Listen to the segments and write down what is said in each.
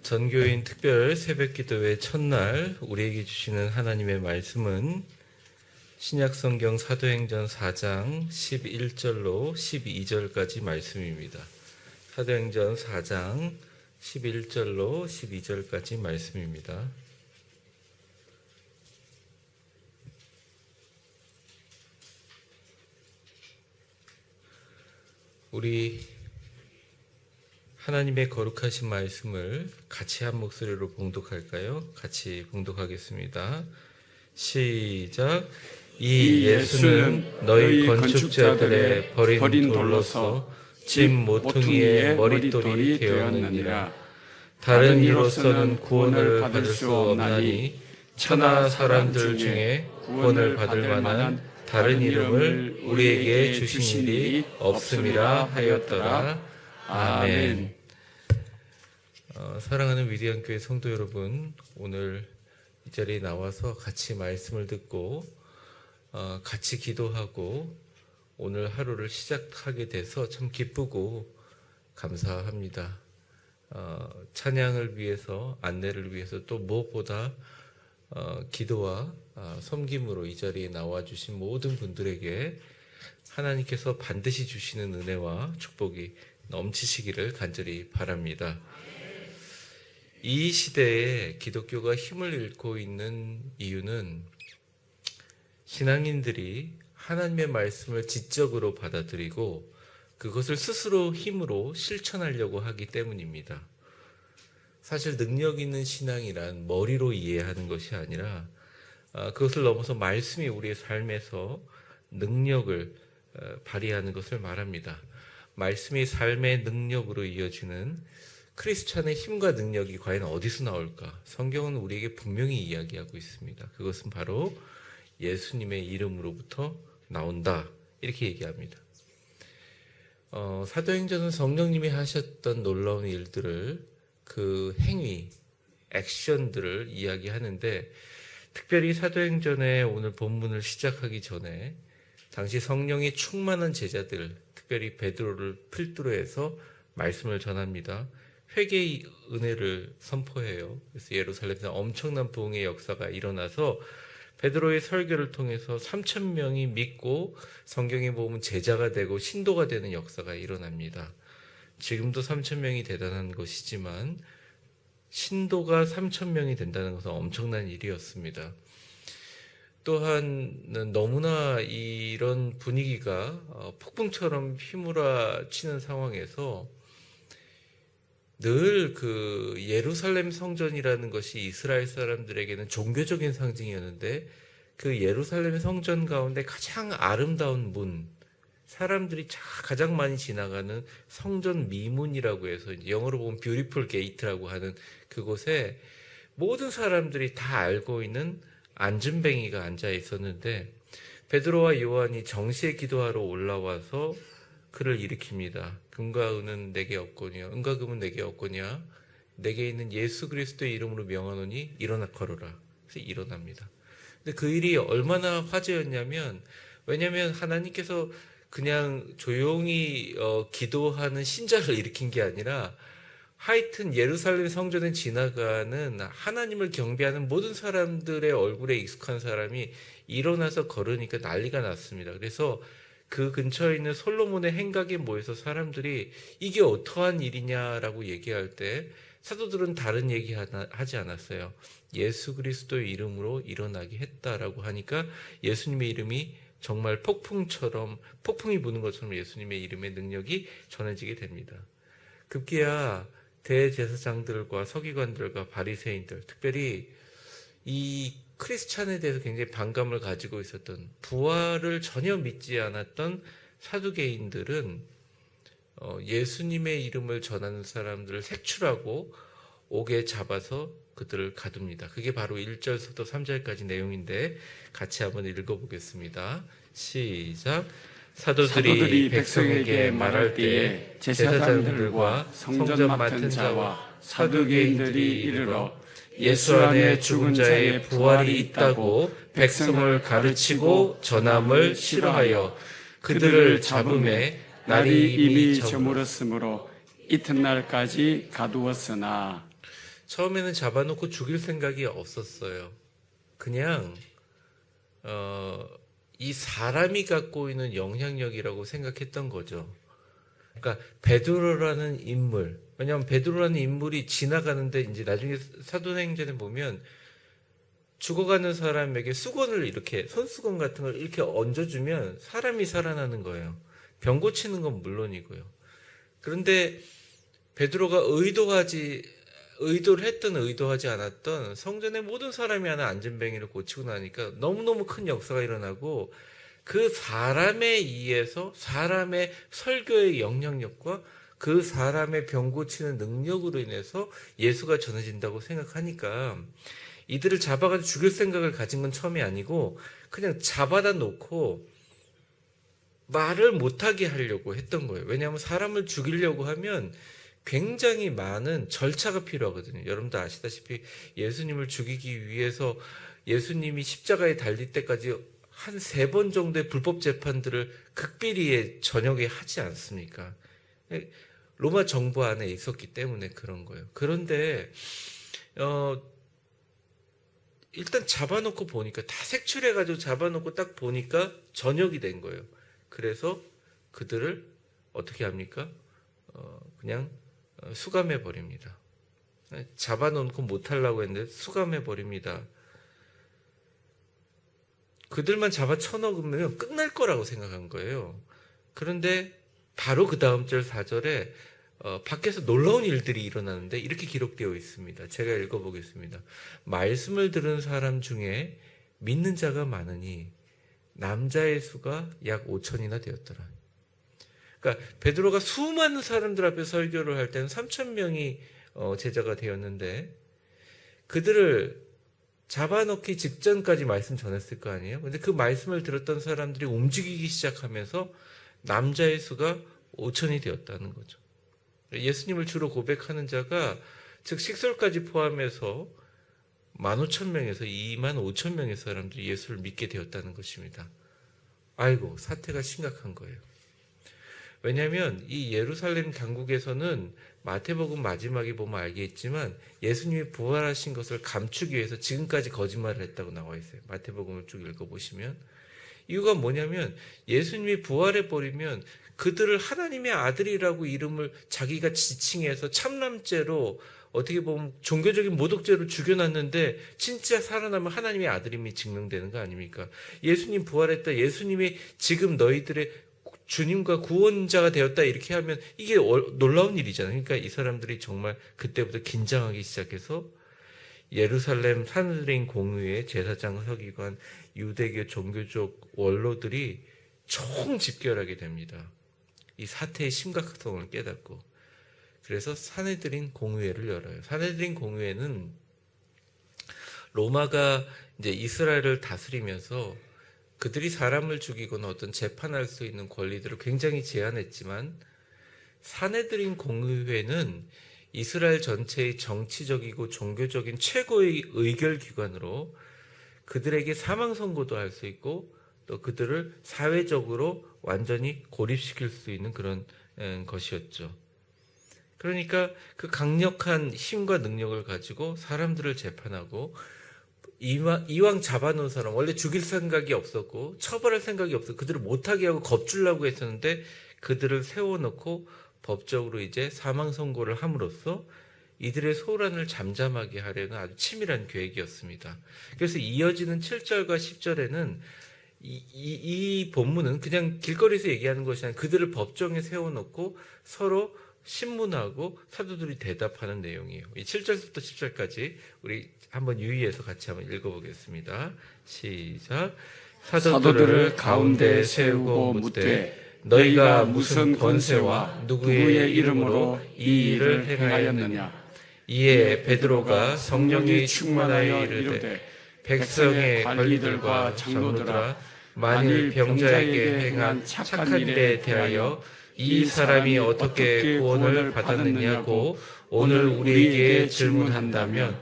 전교인 특별 새벽기도회 첫날 우리에게 주시는 하나님의 말씀은 신약성경 사도행전 4장 11절로 12절까지 말씀입니다. 사도행전 4장 11절로 12절까지 말씀입니다. 우리 하나님의 거룩하신 말씀을 같이 한 목소리로 봉독할까요? 같이 봉독하겠습니다. 시작. 이 예수는 너희 건축자들의 버린 돌로서 집 모퉁이의 머릿돌이 되었느니라. 다른 이로서는 구원을 받을 수 없나니 천하 사람들 중에 구원을 받을 만한 다른 이름을 우리에게 주신 일이 없음이라 하였더라. 아멘. 사랑하는 위대한 교회 성도 여러분, 오늘 이 자리에 나와서 같이 말씀을 듣고 같이 기도하고 오늘 하루를 시작하게 돼서 참 기쁘고 감사합니다. 찬양을 위해서, 안내를 위해서 또 무엇보다 기도와 섬김으로 이 자리에 나와주신 모든 분들에게 하나님께서 반드시 주시는 은혜와 축복이 넘치시기를 간절히 바랍니다. 이 시대에 기독교가 힘을 잃고 있는 이유는 신앙인들이 하나님의 말씀을 지적으로 받아들이고 그것을 스스로 힘으로 실천하려고 하기 때문입니다. 사실 능력 있는 신앙이란 머리로 이해하는 것이 아니라 그것을 넘어서 말씀이 우리의 삶에서 능력을 발휘하는 것을 말합니다. 말씀이 삶의 능력으로 이어지는 크리스찬의 힘과 능력이 과연 어디서 나올까? 성경은 우리에게 분명히 이야기하고 있습니다. 그것은 바로 예수님의 이름으로부터 나온다. 이렇게 얘기합니다. 사도행전은 성령님이 하셨던 놀라운 일들을, 그 행위, 액션들을 이야기하는데, 특별히 사도행전의 오늘 본문을 시작하기 전에 당시 성령이 충만한 제자들, 특별히 베드로를 필두로 해서 말씀을 전합니다. 회개의 은혜를 선포해요. 그래서 예루살렘에서 엄청난 부흥의 역사가 일어나서 베드로의 설교를 통해서 3,000명이 믿고 성경에 보면 제자가 되고 신도가 되는 역사가 일어납니다. 지금도 3,000명이 대단한 것이지만 신도가 3,000명이 된다는 것은 엄청난 일이었습니다. 또한 너무나 이런 분위기가 폭풍처럼 휘몰아치는 상황에서 늘 그 예루살렘 성전이라는 것이 이스라엘 사람들에게는 종교적인 상징이었는데, 그 예루살렘 성전 가운데 가장 아름다운 문, 사람들이 가장 많이 지나가는 성전 미문이라고 해서 영어로 보면 뷰티풀 게이트라고 하는 그곳에 모든 사람들이 다 알고 있는 안전뱅이가 앉아 있었는데, 베드로와 요한이 정시에 기도하러 올라와서 그를 일으킵니다. 금과 은은 내게 없거니와 은과 금은 내게 없거니와 내게 있는 예수 그리스도의 이름으로 명하노니 일어나 걸어라. 그래서 일어납니다. 근데 그 일이 얼마나 화제였냐면, 왜냐하면 하나님께서 그냥 조용히 기도하는 신자를 일으킨 게 아니라 하여튼 예루살렘 성전에 지나가는 하나님을 경배하는 모든 사람들의 얼굴에 익숙한 사람이 일어나서 걸으니까 난리가 났습니다. 그래서 그 근처에 있는 솔로몬의 행각에 모여서 사람들이 이게 어떠한 일이냐라고 얘기할 때 사도들은 다른 얘기 하지 않았어요. 예수 그리스도의 이름으로 일어나게 했다라고 하니까 예수님의 이름이 정말 폭풍이 부는 것처럼 예수님의 이름의 능력이 전해지게 됩니다. 급기야 대제사장들과 서기관들과 바리새인들, 특별히 이 크리스찬에 대해서 굉장히 반감을 가지고 있었던, 부활을 전혀 믿지 않았던 사두개인들은 예수님의 이름을 전하는 사람들을 색출하고 옥에 잡아서 그들을 가둡니다. 그게 바로 1절부터 3절까지 내용인데 같이 한번 읽어보겠습니다. 시작. 사도들이 백성에게 말할 때에 제사장들과 성전 맡은 자와 사두개인들이 이르러 예수 안에 죽은 자의 부활이 있다고 백성을 가르치고 전함을 싫어하여 그들을 잡음에 날이 이미 저물었으므로 이튿날까지 가두었으나. 처음에는 잡아놓고 죽일 생각이 없었어요. 그냥 이 사람이 갖고 있는 영향력이라고 생각했던 거죠. 그러니까 베드로라는 인물, 왜냐하면 베드로라는 인물이 지나가는데 이제 나중에 사도행전에 보면 죽어가는 사람에게 수건을 이렇게 손수건 같은 걸 이렇게 얹어주면 사람이 살아나는 거예요. 병 고치는 건 물론이고요. 그런데 베드로가 의도를 했든 의도하지 않았던 성전의 모든 사람이 하나 안전뱅이를 고치고 나니까 너무너무 큰 역사가 일어나고 그 사람에 의해서 사람의 설교의 영향력과 그 사람의 병 고치는 능력으로 인해서 예수가 전해진다고 생각하니까 이들을 잡아가지고 죽일 생각을 가진 건 처음이 아니고 그냥 잡아다 놓고 말을 못하게 하려고 했던 거예요. 왜냐하면 사람을 죽이려고 하면 굉장히 많은 절차가 필요하거든요. 여러분도 아시다시피 예수님을 죽이기 위해서 예수님이 십자가에 달릴 때까지 한 3번 정도의 불법 재판들을 극비리에 저녁에 하지 않습니까? 로마 정부 안에 있었기 때문에 그런 거예요. 그런데 일단 잡아놓고 보니까 다 색출해가지고 잡아놓고 딱 보니까 저녁이 된 거예요. 그래서 그들을 어떻게 합니까? 그냥 수감해 버립니다. 잡아놓고 못하려고 했는데 수감해 버립니다. 그들만 잡아 쳐넣으면 끝날 거라고 생각한 거예요. 그런데 바로 그 다음 절 4절에 밖에서 놀라운 일들이 일어나는데 이렇게 기록되어 있습니다. 제가 읽어보겠습니다. 말씀을 들은 사람 중에 믿는 자가 많으니 남자의 수가 약 5천이나 되었더라. 그러니까 베드로가 수많은 사람들 앞에 설교를 할 때는 3,000명이 제자가 되었는데 그들을 잡아놓기 직전까지 말씀 전했을 거 아니에요. 근데 그 말씀을 들었던 사람들이 움직이기 시작하면서 남자의 수가 5천이 되었다는 거죠. 예수님을 주로 고백하는 자가 즉 식솔까지 포함해서 15,000명에서 25,000명의 사람들이 예수를 믿게 되었다는 것입니다. 아이고, 사태가 심각한 거예요. 왜냐하면 이 예루살렘 당국에서는 마태복음 마지막에 보면 알겠지만 예수님이 부활하신 것을 감추기 위해서 지금까지 거짓말을 했다고 나와 있어요. 마태복음을 쭉 읽어보시면. 이유가 뭐냐면 예수님이 부활해버리면 그들을 하나님의 아들이라고 이름을 자기가 지칭해서 참남죄로 어떻게 보면 종교적인 모독죄로 죽여놨는데 진짜 살아나면 하나님의 아들임이 증명되는 거 아닙니까? 예수님 부활했다. 예수님이 지금 너희들의 주님과 구원자가 되었다 이렇게 하면 이게 놀라운 일이잖아요. 그러니까 이 사람들이 정말 그때부터 긴장하기 시작해서 예루살렘 산헤드린 공의회 제사장 서기관 유대교 종교적 원로들이 총집결하게 됩니다. 이 사태의 심각성을 깨닫고 그래서 산헤드린 공의회를 열어요. 산헤드린 공의회는 로마가 이제 이스라엘을 다스리면서 그들이 사람을 죽이거나 어떤 재판할 수 있는 권리들을 굉장히 제한했지만 산헤드린 공의회는 이스라엘 전체의 정치적이고 종교적인 최고의 의결기관으로 그들에게 사망 선고도 할 수 있고 또 그들을 사회적으로 완전히 고립시킬 수 있는 그런 것이었죠. 그러니까 그 강력한 힘과 능력을 가지고 사람들을 재판하고 이왕 잡아놓은 사람 원래 죽일 생각이 없었고 처벌할 생각이 없었고 그들을 못하게 하고 겁주려고 했었는데 그들을 세워놓고 법적으로 이제 사망 선고를 함으로써 이들의 소란을 잠잠하게 하려는 아주 치밀한 계획이었습니다. 그래서 이어지는 7절과 10절에는 이 본문은 그냥 길거리에서 얘기하는 것이 아니라 그들을 법정에 세워놓고 서로 신문하고 사도들이 대답하는 내용이에요. 이 7절부터 10절까지 우리 한번 유의해서 같이 한번 읽어보겠습니다. 시작. 사도들을 가운데 세우고 묻되 너희가 무슨 권세와 누구의 이름으로 이 일을 행하였느냐. 이에 베드로가 성령이 충만하여 이르되 백성의 관리들과 장로들아 만일 병자에게 행한 착한 일에 대하여 이 사람이 어떻게 구원을 받았느냐고 오늘 우리에게 질문한다면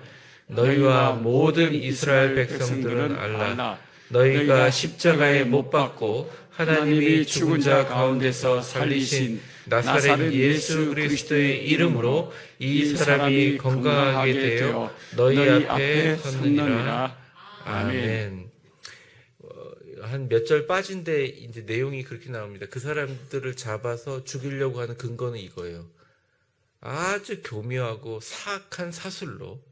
너희와 모든 이스라엘 백성들은 알라. 너희가 십자가에 못 박고 하나님이 죽은 자 가운데서 살리신 나사렛 예수 그리스도의 이름으로 이 사람이 건강하게 되어 너희 앞에 섰느니라. 아멘. 한 몇 절 빠진데 이제 내용이 그렇게 나옵니다. 그 사람들을 잡아서 죽이려고 하는 근거는 이거예요. 아주 교묘하고 사악한 사술로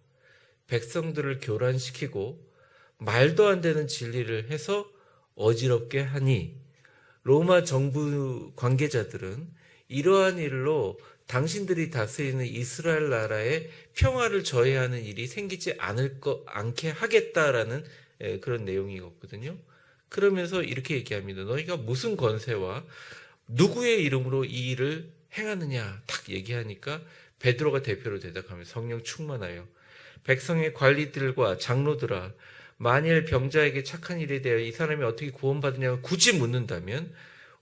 백성들을 교란시키고 말도 안 되는 진리를 해서 어지럽게 하니 로마 정부 관계자들은 이러한 일로 당신들이 다스리는 이스라엘 나라에 평화를 저해하는 일이 생기지 않게 하겠다라는 그런 내용이거든요. 그러면서 이렇게 얘기합니다. 너희가 무슨 권세와 누구의 이름으로 이 일을 행하느냐 딱 얘기하니까 베드로가 대표로 대답하며 성령 충만하여 백성의 관리들과 장로들아 만일 병자에게 착한 일에 대하여 이 사람이 어떻게 구원받으냐고 굳이 묻는다면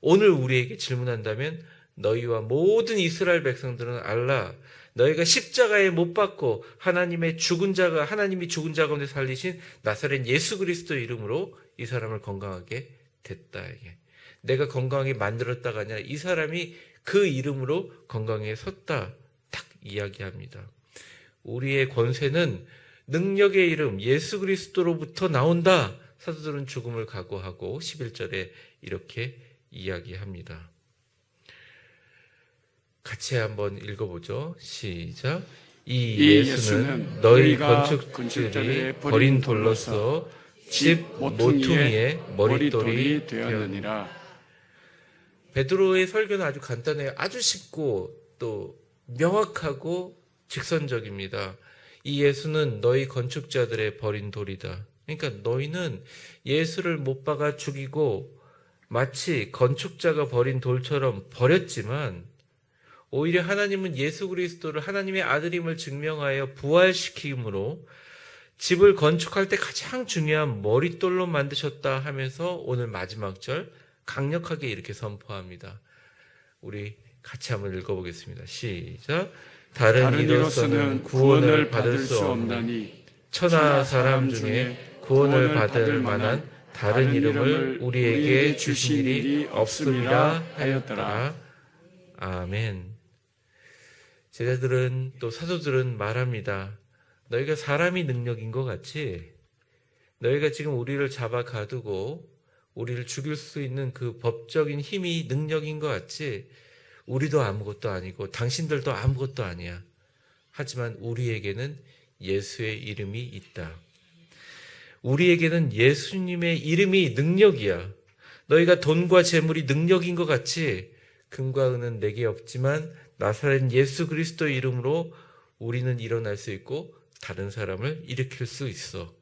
오늘 우리에게 질문한다면 너희와 모든 이스라엘 백성들은 알라 너희가 십자가에 못 박고 하나님이 죽은 자 가운데 살리신 나사렛 예수 그리스도 이름으로 이 사람을 건강하게 됐다. 이게. 내가 건강하게 만들었다가 아니라 이 사람이 그 이름으로 건강에 섰다. 딱 이야기합니다. 우리의 권세는 능력의 이름 예수 그리스도로부터 나온다. 사도들은 죽음을 각오하고 11절에 이렇게 이야기합니다. 같이 한번 읽어보죠. 시작. 이 예수는 너희 건축들이 버린 돌로서 집 모퉁이의 머릿돌이 되었느니라. 베드로의 설교는 아주 간단해요. 아주 쉽고 또 명확하고 직선적입니다. 이 예수는 너희 건축자들의 버린 돌이다. 그러니까 너희는 예수를 못 박아 죽이고 마치 건축자가 버린 돌처럼 버렸지만 오히려 하나님은 예수 그리스도를 하나님의 아들임을 증명하여 부활시킴으로 집을 건축할 때 가장 중요한 머릿돌로 만드셨다 하면서 오늘 마지막 절 강력하게 이렇게 선포합니다. 우리 같이 한번 읽어보겠습니다. 시작. 다른 이로서는 구원을 받을 수 없나니 천하 사람 중에 구원을 받을 만한 다른 이름을 우리에게 주신 일이 없음이라 하였더라. 아멘. 제자들은 또 사도들은 말합니다. 너희가 사람이 능력인 것 같이 너희가 지금 우리를 잡아 가두고 우리를 죽일 수 있는 그 법적인 힘이 능력인 것 같이 우리도 아무것도 아니고 당신들도 아무것도 아니야. 하지만 우리에게는 예수의 이름이 있다. 우리에게는 예수님의 이름이 능력이야. 너희가 돈과 재물이 능력인 것 같이 금과 은은 내게 없지만 나사렛 예수 그리스도의 이름으로 우리는 일어날 수 있고 다른 사람을 일으킬 수 있어.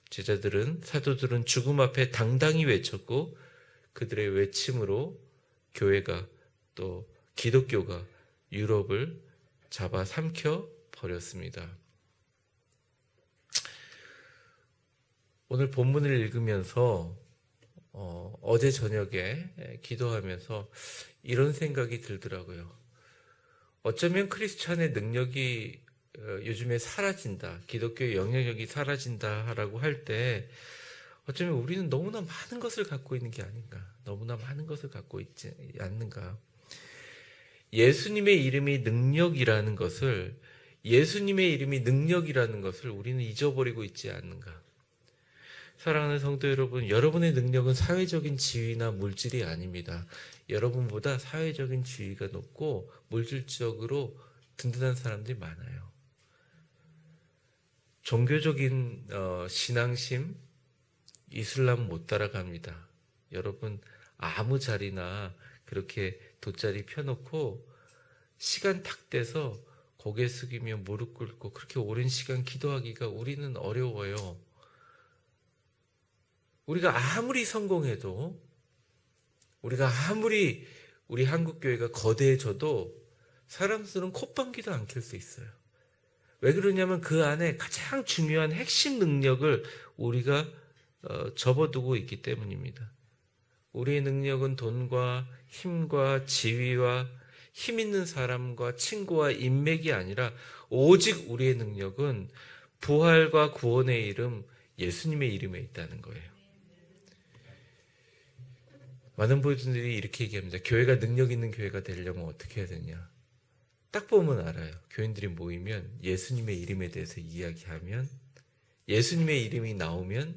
제자들은 사도들은 죽음 앞에 당당히 외쳤고 그들의 외침으로 교회가 또 기독교가 유럽을 잡아삼켜 버렸습니다. 오늘 본문을 읽으면서 어제 저녁에 기도하면서 이런 생각이 들더라고요. 어쩌면 크리스찬의 능력이 요즘에 사라진다. 기독교의 영향력이 사라진다라고 할 때 어쩌면 우리는 너무나 많은 것을 갖고 있는 게 아닌가. 너무나 많은 것을 갖고 있지 않는가. 예수님의 이름이 능력이라는 것을 우리는 잊어버리고 있지 않는가. 사랑하는 성도 여러분, 여러분의 능력은 사회적인 지위나 물질이 아닙니다. 여러분보다 사회적인 지위가 높고 물질적으로 든든한 사람들이 많아요. 종교적인 신앙심, 이슬람 못 따라갑니다. 여러분 아무 자리나 그렇게 돗자리 펴놓고 시간 탁 떼서 고개 숙이며 무릎 꿇고 그렇게 오랜 시간 기도하기가 우리는 어려워요. 우리가 아무리 성공해도 우리가 아무리 우리 한국교회가 거대해져도 사람들은 콧방귀도 안 켤 수 있어요. 왜 그러냐면 그 안에 가장 중요한 핵심 능력을 우리가 접어두고 있기 때문입니다. 우리의 능력은 돈과 힘과 지위와 힘 있는 사람과 친구와 인맥이 아니라 오직 우리의 능력은 부활과 구원의 이름 예수님의 이름에 있다는 거예요. 많은 분들이 이렇게 얘기합니다. 교회가 능력 있는 교회가 되려면 어떻게 해야 되냐. 딱 보면 알아요. 교인들이 모이면 예수님의 이름에 대해서 이야기하면, 예수님의 이름이 나오면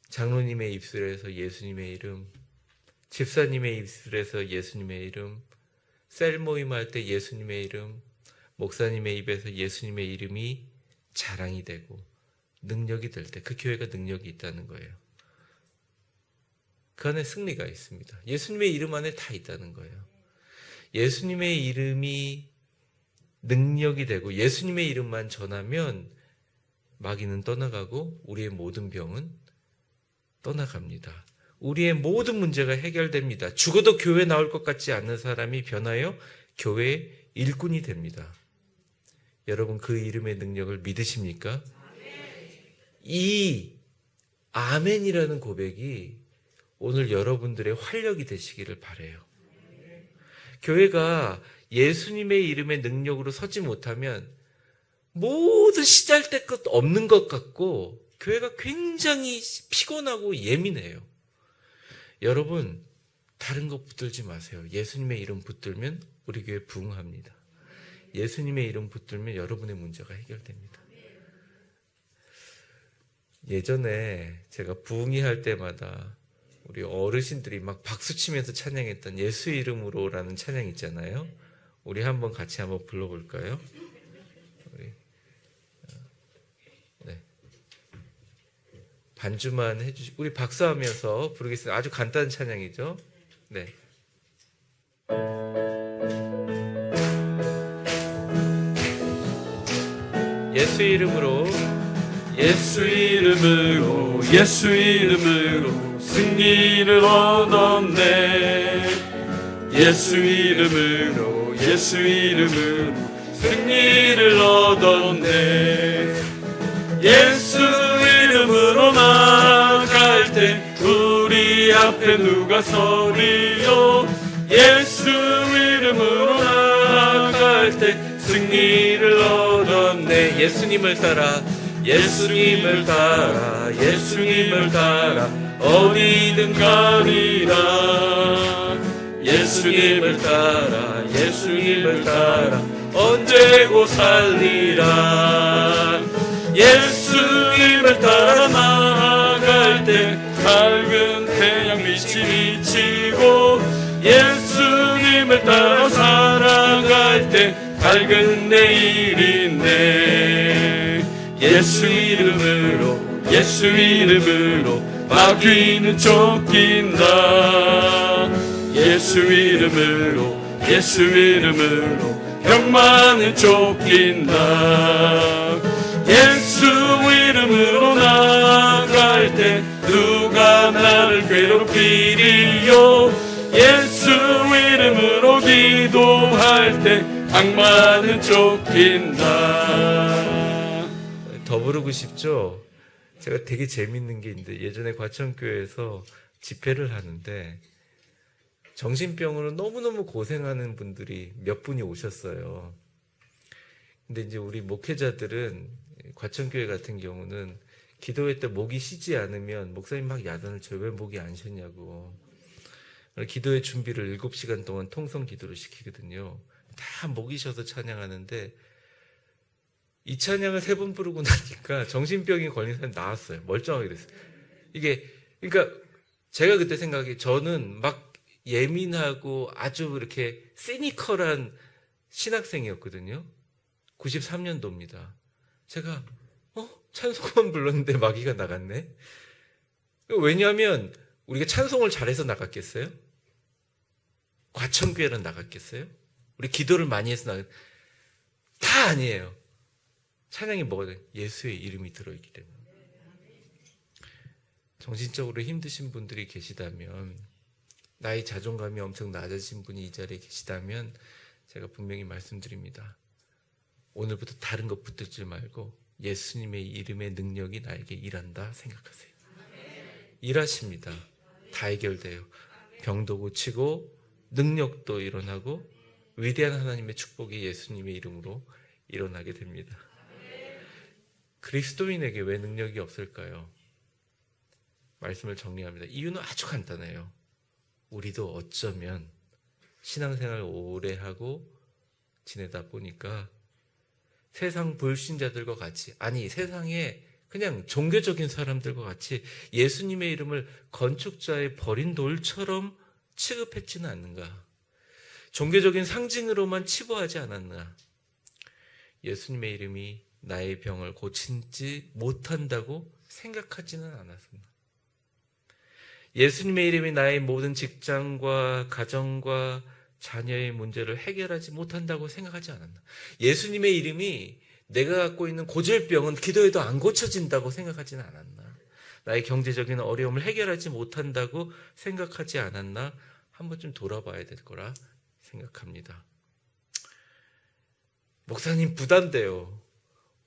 장로님의 입술에서 예수님의 이름, 집사님의 입술에서 예수님의 이름, 셀 모임할 때 예수님의 이름, 목사님의 입에서 예수님의 이름이 자랑이 되고 능력이 될 때 그 교회가 능력이 있다는 거예요. 그 안에 승리가 있습니다. 예수님의 이름 안에 다 있다는 거예요. 예수님의 이름이 능력이 되고 예수님의 이름만 전하면 마귀는 떠나가고 우리의 모든 병은 떠나갑니다. 우리의 모든 문제가 해결됩니다. 죽어도 교회 나올 것 같지 않는 사람이 변하여 교회의 일꾼이 됩니다. 여러분 그 이름의 능력을 믿으십니까? 이 아멘이라는 고백이 오늘 여러분들의 활력이 되시기를 바라요. 교회가 예수님의 이름의 능력으로 서지 못하면 모든 시잘데것 없는 것 같고 교회가 굉장히 피곤하고 예민해요. 여러분 다른 것 붙들지 마세요. 예수님의 이름 붙들면 우리 교회 부흥합니다. 예수님의 이름 붙들면 여러분의 문제가 해결됩니다. 예전에 제가 부흥회 할 때마다 우리 어르신들이 막 박수치면서 찬양했던 예수 이름으로라는 찬양 있잖아요. 우리 한번 같이 한번 불러볼까요? 네. 반주만 해주시고 우리 박수하면서 부르겠습니다. 아주 간단한 찬양이죠. 네. 예수 이름으로 예수 이름으로 예수 이름으로 승리를 얻었네. 예수 이름으로 예수 이름으로 승리를 얻었네. 예수 이름으로 나갈 때 우리 앞에 누가 서리요. 예수 이름으로 나갈 때 승리를 얻었네. 예수님을 따라 예수님을 따라 예수님을 따라 어디든 가리라. 예수님을 따라 예수님을 따라 언제고 살리라. 예수님을 따라 나아갈 때 밝은 태양 빛이 비치고 예수님을 따라 살아갈 때 밝은 내일인데 예수 이름으로 예수 이름으로 마귀는 쫓긴다. 예수 이름으로 예수 이름으로 병만은 쫓긴다. 예수 이름으로 나갈 때 누가 나를 괴롭히리요. 예수 이름으로 기도할 때 악마는 쫓긴다. 더 부르고 싶죠? 제가 되게 재밌는 게 있는데 예전에 과천교회에서 집회를 하는데 정신병으로 너무너무 고생하는 분들이 몇 분이 오셨어요. 근데 이제 우리 목회자들은 과천교회 같은 경우는 기도회 때 목이 쉬지 않으면 목사님 막 야단을 쳐요. 왜 목이 안 쉬냐고. 기도회 준비를 7시간 동안 통성 기도를 시키거든요. 다 목이 쉬어서 찬양하는데 이 찬양을 3번 부르고 나니까 정신병이 걸린 사람이 나왔어요. 멀쩡하게 됐어요. 이게 그러니까 제가 그때 생각해 저는 막 예민하고 아주 이렇게 시니컬한 신학생이었거든요. 93년도입니다. 제가 찬송만 불렀는데 마귀가 나갔네. 왜냐하면 우리가 찬송을 잘해서 나갔겠어요? 과천교회는 나갔겠어요? 우리 기도를 많이 해서 다 아니에요. 찬양이 뭐가 돼? 예수의 이름이 들어있기 때문에. 정신적으로 힘드신 분들이 계시다면, 나의 자존감이 엄청 낮아진 분이 이 자리에 계시다면 제가 분명히 말씀드립니다. 오늘부터 다른 것 붙들지 말고 예수님의 이름의 능력이 나에게 일한다 생각하세요. 일하십니다. 다 해결돼요. 병도 고치고 능력도 일어나고 위대한 하나님의 축복이 예수님의 이름으로 일어나게 됩니다. 그리스도인에게 왜 능력이 없을까요? 말씀을 정리합니다. 이유는 아주 간단해요. 우리도 어쩌면 신앙생활 오래 하고 지내다 보니까 세상 불신자들과 같이, 아니 세상에 그냥 종교적인 사람들과 같이 예수님의 이름을 건축자의 버린 돌처럼 취급했지는 않는가? 종교적인 상징으로만 치부하지 않았나? 예수님의 이름이 나의 병을 고치지 못한다고 생각하지는 않았습니다. 예수님의 이름이 나의 모든 직장과 가정과 자녀의 문제를 해결하지 못한다고 생각하지 않았나? 예수님의 이름이 내가 갖고 있는 고질병은 기도해도 안 고쳐진다고 생각하지는 않았나? 나의 경제적인 어려움을 해결하지 못한다고 생각하지 않았나? 한번 좀 돌아봐야 될 거라 생각합니다. 목사님 부담돼요.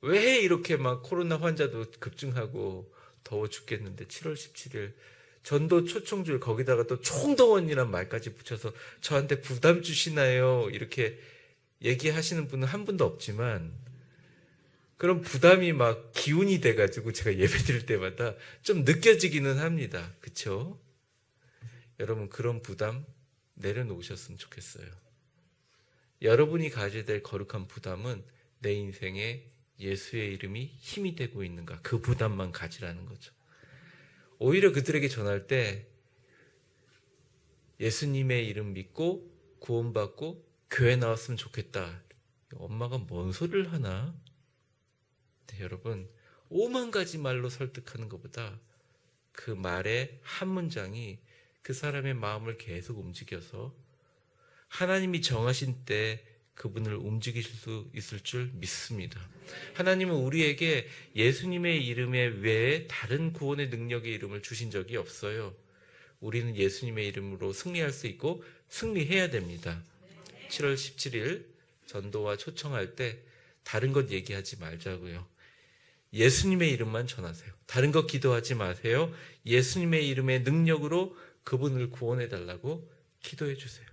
왜 이렇게 막 코로나 환자도 급증하고 더워 죽겠는데 7월 17일 전도 초청줄 거기다가 또 총동원이란 말까지 붙여서 저한테 부담 주시나요? 이렇게 얘기하시는 분은 한 분도 없지만 그런 부담이 막 기운이 돼가지고 제가 예배 드릴 때마다 좀 느껴지기는 합니다. 그렇죠? 여러분 그런 부담 내려놓으셨으면 좋겠어요. 여러분이 가져야 될 거룩한 부담은 내 인생에 예수의 이름이 힘이 되고 있는가, 그 부담만 가지라는 거죠. 오히려 그들에게 전할 때 예수님의 이름 믿고 구원받고 교회 나왔으면 좋겠다. 엄마가 뭔 소리를 하나? 네, 여러분 5만 가지 말로 설득하는 것보다 그 말의 한 문장이 그 사람의 마음을 계속 움직여서 하나님이 정하신 때 그분을 움직이실 수 있을 줄 믿습니다. 하나님은 우리에게 예수님의 이름에 외에 다른 구원의 능력의 이름을 주신 적이 없어요. 우리는 예수님의 이름으로 승리할 수 있고 승리해야 됩니다. 7월 17일 전도와 초청할 때 다른 것 얘기하지 말자고요. 예수님의 이름만 전하세요. 다른 것 기도하지 마세요. 예수님의 이름의 능력으로 그분을 구원해 달라고 기도해 주세요.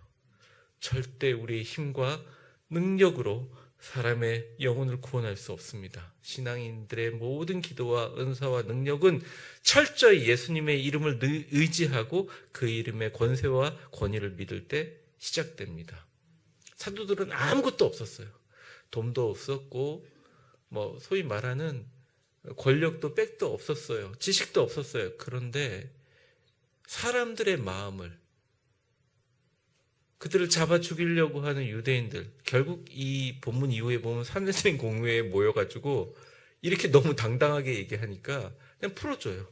절대 우리의 힘과 능력으로 사람의 영혼을 구원할 수 없습니다. 신앙인들의 모든 기도와 은사와 능력은 철저히 예수님의 이름을 의지하고 그 이름의 권세와 권위를 믿을 때 시작됩니다. 사도들은 아무것도 없었어요. 돈도 없었고 소위 말하는 권력도 백도 없었어요. 지식도 없었어요. 그런데 사람들의 마음을, 그들을 잡아 죽이려고 하는 유대인들, 결국 이 본문 이후에 보면 산헤드린 공회에 모여가지고 이렇게 너무 당당하게 얘기하니까 그냥 풀어줘요.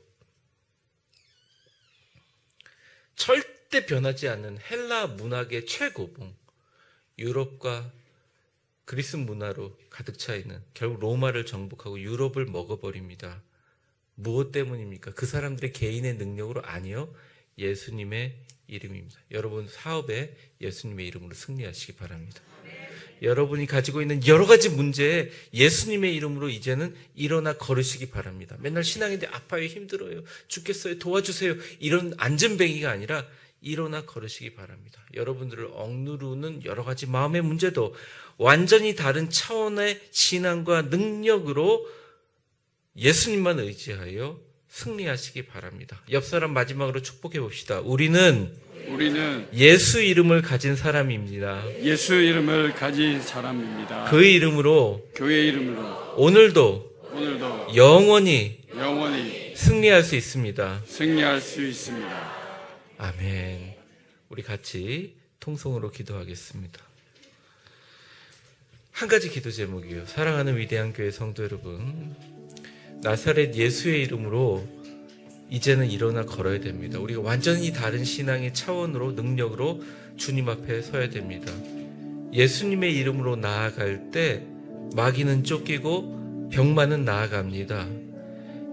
절대 변하지 않는 헬라 문학의 최고봉, 유럽과 그리스 문화로 가득 차 있는, 결국 로마를 정복하고 유럽을 먹어버립니다. 무엇 때문입니까? 그 사람들의 개인의 능력으로? 아니요. 예수님의 이름입니다. 여러분 사업에 예수님의 이름으로 승리하시기 바랍니다. 여러분이 가지고 있는 여러 가지 문제에 예수님의 이름으로 이제는 일어나 걸으시기 바랍니다. 맨날 신앙인데 아파요, 힘들어요, 죽겠어요, 도와주세요, 이런 안전뱅이가 아니라 일어나 걸으시기 바랍니다. 여러분들을 억누르는 여러 가지 마음의 문제도 완전히 다른 차원의 신앙과 능력으로 예수님만 의지하여 승리하시기 바랍니다. 옆 사람 마지막으로 축복해 봅시다. 우리는 예수 이름을 가진 사람입니다. 예수 이름을 가진 사람입니다. 그 이름으로 교회 이름으로 오늘도 영원히 승리할 수 있습니다. 승리할 수 있습니다. 아멘. 우리 같이 통성으로 기도하겠습니다. 한 가지 기도 제목이요. 사랑하는 위대한 교회 성도 여러분, 나사렛 예수의 이름으로 이제는 일어나 걸어야 됩니다. 우리가 완전히 다른 신앙의 차원으로, 능력으로 주님 앞에 서야 됩니다. 예수님의 이름으로 나아갈 때 마귀는 쫓기고 병만은 나아갑니다.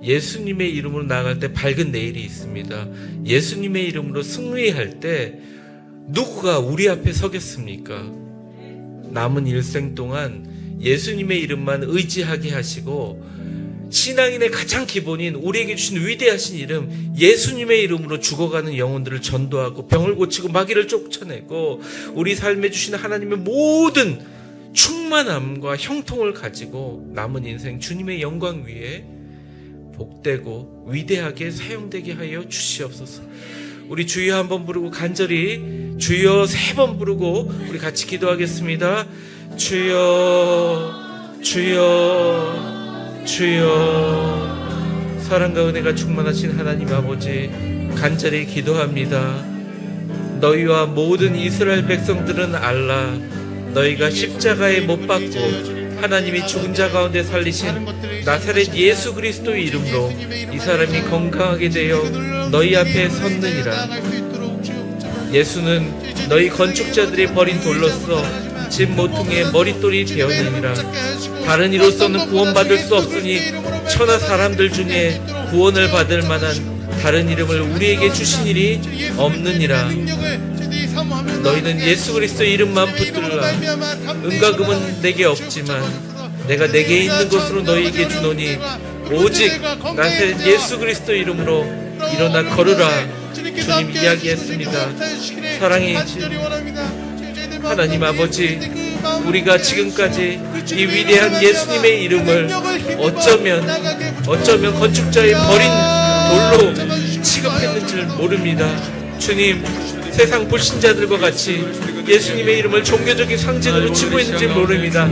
예수님의 이름으로 나아갈 때 밝은 내일이 있습니다. 예수님의 이름으로 승리할 때 누구가 우리 앞에 서겠습니까? 남은 일생 동안 예수님의 이름만 의지하게 하시고, 신앙인의 가장 기본인 우리에게 주신 위대하신 이름 예수님의 이름으로 죽어가는 영혼들을 전도하고 병을 고치고 마귀를 쫓아내고 우리 삶에 주신 하나님의 모든 충만함과 형통을 가지고 남은 인생 주님의 영광 위에 복되고 위대하게 사용되게 하여 주시옵소서. 우리 주여 한번 부르고 간절히 주여 3번 부르고 우리 같이 기도하겠습니다. 주여 주여 주여. 사랑과 은혜가 충만하신 하나님 아버지, 간절히 기도합니다. 너희와 모든 이스라엘 백성들은 알라. 너희가 십자가에 못 박고 하나님이 죽은 자 가운데 살리신 나사렛 예수 그리스도의 이름으로 이 사람이 건강하게 되어 너희 앞에 섰느니라. 예수는 너희 건축자들이 버린 돌로서 집 모퉁이의 머릿돌이 되었느니라. 다른 이로서는 구원받을 수 없으니 천하 사람들 중에 구원을 받을 만한 다른 이름을 우리에게 주신 일이 없느니라. 너희는 예수 그리스도의 이름만 붙들라. 은과 금은 내게 없지만 내가 내게 있는 것으로 너희에게 주노니 오직 나사렛 예수 그리스도의 이름으로 일어나 걸으라. 주님 이야기했습니다. 사랑이신 하나님 아버지, 우리가 지금까지 이 위대한 예수님의 이름을 어쩌면 건축자의 버린 돌로 취급했는지를 모릅니다. 주님, 세상 불신자들과 같이 예수님의 이름을 종교적인 상징으로 치부했는지 모릅니다.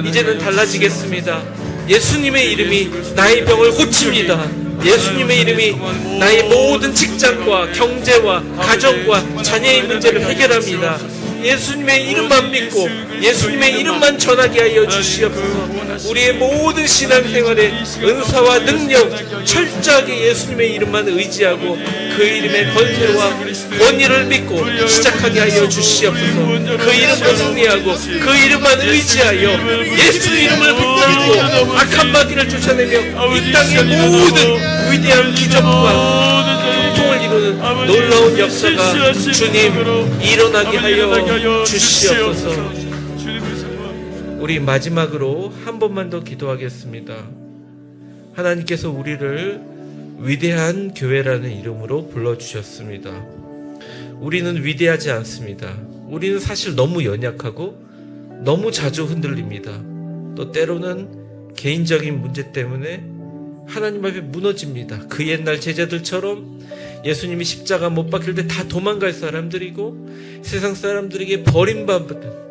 이제는 달라지겠습니다. 예수님의 이름이 나의 병을 고칩니다. 예수님의 이름이 나의 모든 직장과 경제와 가정과 자녀의 문제를 해결합니다. 예수님의 이름만 믿고 예수님의 이름만 전하게 하여 주시옵소서. 우리의 모든 신앙생활에 은사와 능력 철저하게 예수님의 이름만 의지하고 그 이름의 권세와 권위를 믿고 시작하게 하여 주시옵소서. 그 이름으로 승리하고 그 이름만 의지하여 예수 이름을 붙들고 악한 마귀를 쫓아내며 이 땅의 모든 위대한 기적과 형통을 이루는 놀라운 역사가 주님 일어나게 하여 주시옵소서. 우리 마지막으로 한 번만 더 기도하겠습니다. 하나님께서 우리를 위대한 교회라는 이름으로 불러주셨습니다. 우리는 위대하지 않습니다. 우리는 사실 너무 연약하고 너무 자주 흔들립니다. 또 때로는 개인적인 문제 때문에 하나님 앞에 무너집니다. 그 옛날 제자들처럼 예수님이 십자가 못 박힐 때 다 도망갈 사람들이고 세상 사람들에게 버림받은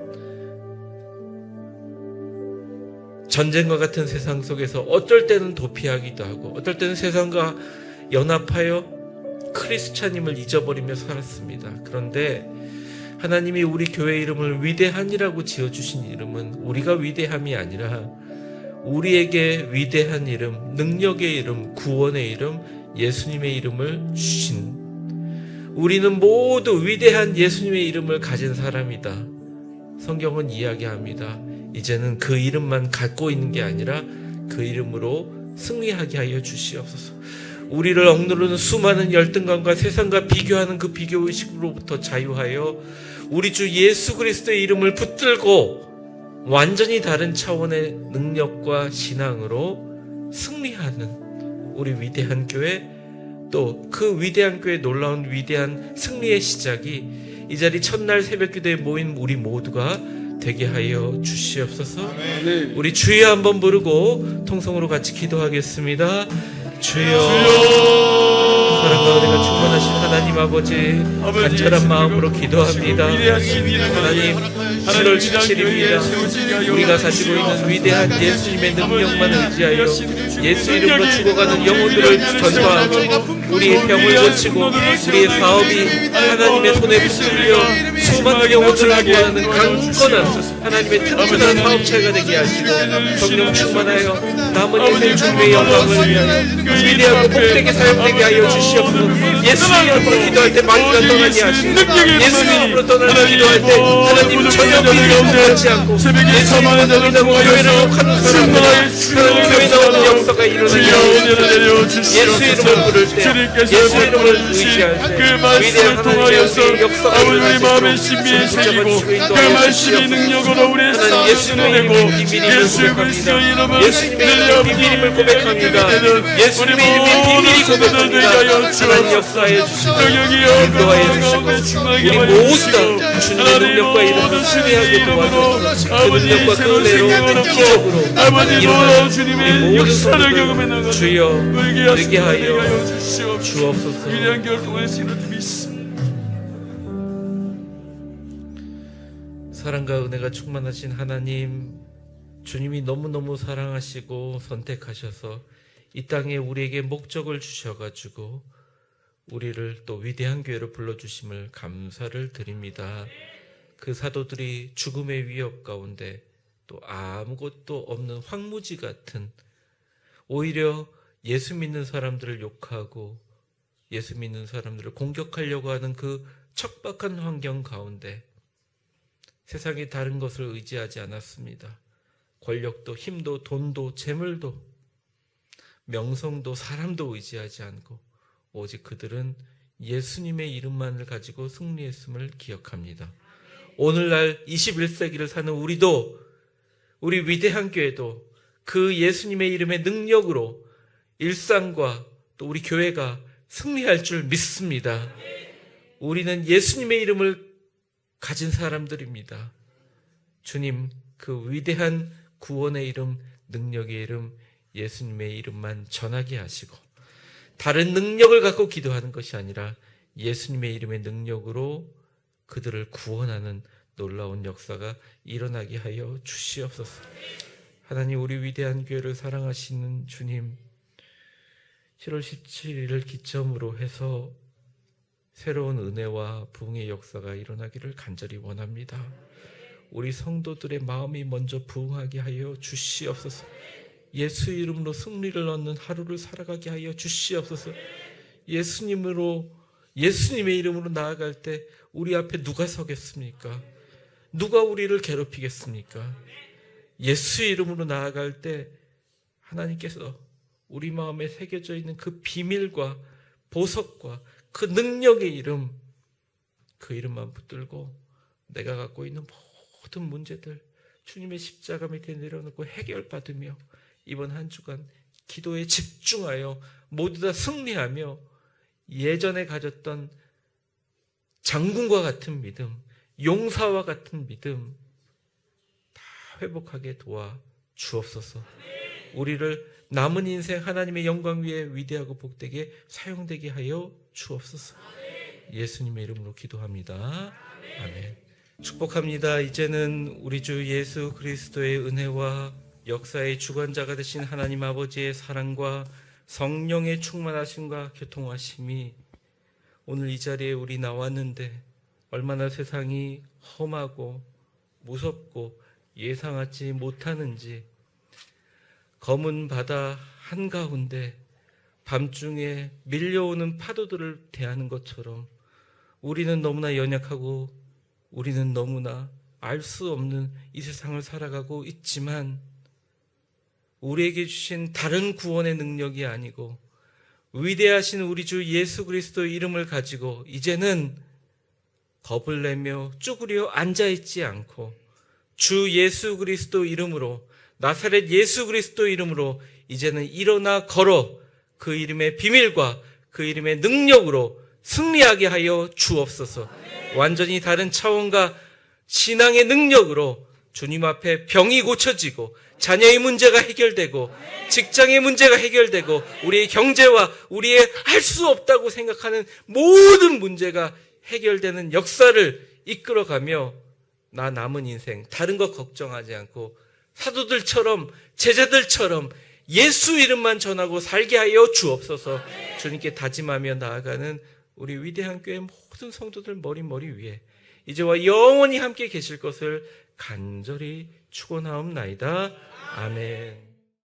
전쟁과 같은 세상 속에서 어떨 때는 도피하기도 하고 어떨 때는 세상과 연합하여 크리스찬임을 잊어버리며 살았습니다. 그런데 하나님이 우리 교회 이름을 위대한이라고 지어주신 이름은 우리가 위대함이 아니라 우리에게 위대한 이름, 능력의 이름, 구원의 이름, 예수님의 이름을 주신, 우리는 모두 위대한 예수님의 이름을 가진 사람이다. 성경은 이야기합니다. 이제는 그 이름만 갖고 있는 게 아니라 그 이름으로 승리하게 하여 주시옵소서. 우리를 억누르는 수많은 열등감과 세상과 비교하는 그 비교의식으로부터 자유하여 우리 주 예수 그리스도의 이름을 붙들고 완전히 다른 차원의 능력과 신앙으로 승리하는 우리 위대한 교회, 또 그 위대한 교회 놀라운 위대한 승리의 시작이 이 자리 첫날 새벽기도에 모인 우리 모두가 되게 하여 주시옵소서. 우리 주여 한번 부르고 통성으로 같이 기도하겠습니다. 주여. 사랑과 은혜가 충만하신 하나님 아버지, 간절한 마음으로 기도합니다. 하나님, 7월 17일입니다. 우리가 가지고 있는 위대한 예수님의 능력만 의지하여 예수 이름으로 죽어가는 영혼들을 전도하고 우리의 병을 고치고 우리의 사업이 하나님의 손에 붙들려 수많은 영혼들을 구하는 강건한 하나님의 튼튼한 사업체가 되게 하시고 성령 충만하여 남은 인생 준비의 영광을 위하여 위대하고 복되게 사용되게 하여 주시옵소서. 예수 이름으로 기도할 때 마귀가 떠나게 하시고 예수 이름으로 떠나서 기도할 때 하나님 전혀 믿음을 갖지 않고 예수 이름으로 믿음으로 교회를 욕하는 사람들 하나님 교회 나오는 역사가 일어나게 하여 주시옵소서. 예수 이름을 부를 때 예수 이름을 의지할 때 위대한 하나님의 역사가 일어날 수 있도록 붙잡아주시고 인도하여 주시옵소서. 하나님 예수님의 이름의 비밀임을 고백합니다. 예수님의 이름의 비밀임을 고백합니다. 예수님의 이름의 비밀이 고백합니다. 하나님 역사해 주시고 인도하여 주시고 우리 모두 다 주님의 능력과 이름으로 승리하게 도와주시고 그 능력과 그 은혜로 기적으로 일어나는 우리 모든 성도들 주여 되게 하여 주옵소서. 사랑과 은혜가 충만하신 하나님, 주님이 너무너무 사랑하시고 선택하셔서 이 땅에 우리에게 목적을 주셔가지고 우리를 또 위대한 교회로 불러주심을 감사를 드립니다. 그 사도들이 죽음의 위협 가운데 또 아무것도 없는 황무지 같은, 오히려 예수 믿는 사람들을 욕하고 예수 믿는 사람들을 공격하려고 하는 그 척박한 환경 가운데 세상에 다른 것을 의지하지 않았습니다. 권력도 힘도 돈도 재물도 명성도 사람도 의지하지 않고 오직 그들은 예수님의 이름만을 가지고 승리했음을 기억합니다. 오늘날 21세기를 사는 우리도, 우리 위대한 교회도 그 예수님의 이름의 능력으로 일상과 또 우리 교회가 승리할 줄 믿습니다. 우리는 예수님의 이름을 가진 사람들입니다. 주님, 그 위대한 구원의 이름, 능력의 이름, 예수님의 이름만 전하게 하시고 다른 능력을 갖고 기도하는 것이 아니라 예수님의 이름의 능력으로 그들을 구원하는 놀라운 역사가 일어나게 하여 주시옵소서. 하나님, 우리 위대한 교회를 사랑하시는 주님, 7월 17일을 기점으로 해서 새로운 은혜와 부흥의 역사가 일어나기를 간절히 원합니다. 우리 성도들의 마음이 먼저 부흥하게 하여 주시옵소서. 예수 이름으로 승리를 얻는 하루를 살아가게 하여 주시옵소서. 예수님의 이름으로 나아갈 때 우리 앞에 누가 서겠습니까? 누가 우리를 괴롭히겠습니까? 예수 이름으로 나아갈 때 하나님께서 우리 마음에 새겨져 있는 그 비밀과 보석과 그 능력의 이름, 그 이름만 붙들고 내가 갖고 있는 모든 문제들 주님의 십자가 밑에 내려놓고 해결받으며 이번 한 주간 기도에 집중하여 모두 다 승리하며 예전에 가졌던 장군과 같은 믿음, 용사와 같은 믿음 다 회복하게 도와 주옵소서. 우리를 남은 인생 하나님의 영광 위에 위대하고 복되게 사용되게 하여 주옵소서. 예수님의 이름으로 기도합니다. 아멘. 축복합니다. 이제는 우리 주 예수 그리스도의 은혜와 역사의 주관자가 되신 하나님 아버지의 사랑과 성령의 충만하심과 교통하심이 오늘 이 자리에 우리 나왔는데 얼마나 세상이 험하고 무섭고 예상하지 못하는지, 검은 바다 한가운데 밤중에 밀려오는 파도들을 대하는 것처럼 우리는 너무나 연약하고 우리는 너무나 알 수 없는 이 세상을 살아가고 있지만 우리에게 주신 다른 구원의 능력이 아니고 위대하신 우리 주 예수 그리스도의 이름을 가지고 이제는 겁을 내며 쭈그려 앉아있지 않고 주 예수 그리스도 이름으로, 나사렛 예수 그리스도 이름으로 이제는 일어나 걸어 그 이름의 비밀과 그 이름의 능력으로 승리하게 하여 주옵소서. 완전히 다른 차원과 신앙의 능력으로 주님 앞에 병이 고쳐지고 자녀의 문제가 해결되고 직장의 문제가 해결되고 우리의 경제와 우리의 할 수 없다고 생각하는 모든 문제가 해결되는 역사를 이끌어가며 나 남은 인생 다른 거 걱정하지 않고 사도들처럼 제자들처럼 예수 이름만 전하고 살게 하여 주옵소서. 주님께 다짐하며 나아가는 우리 위대한 교회 모든 성도들 머리 위에 이제와 영원히 함께 계실 것을 간절히 축원하옵나이다. 아멘.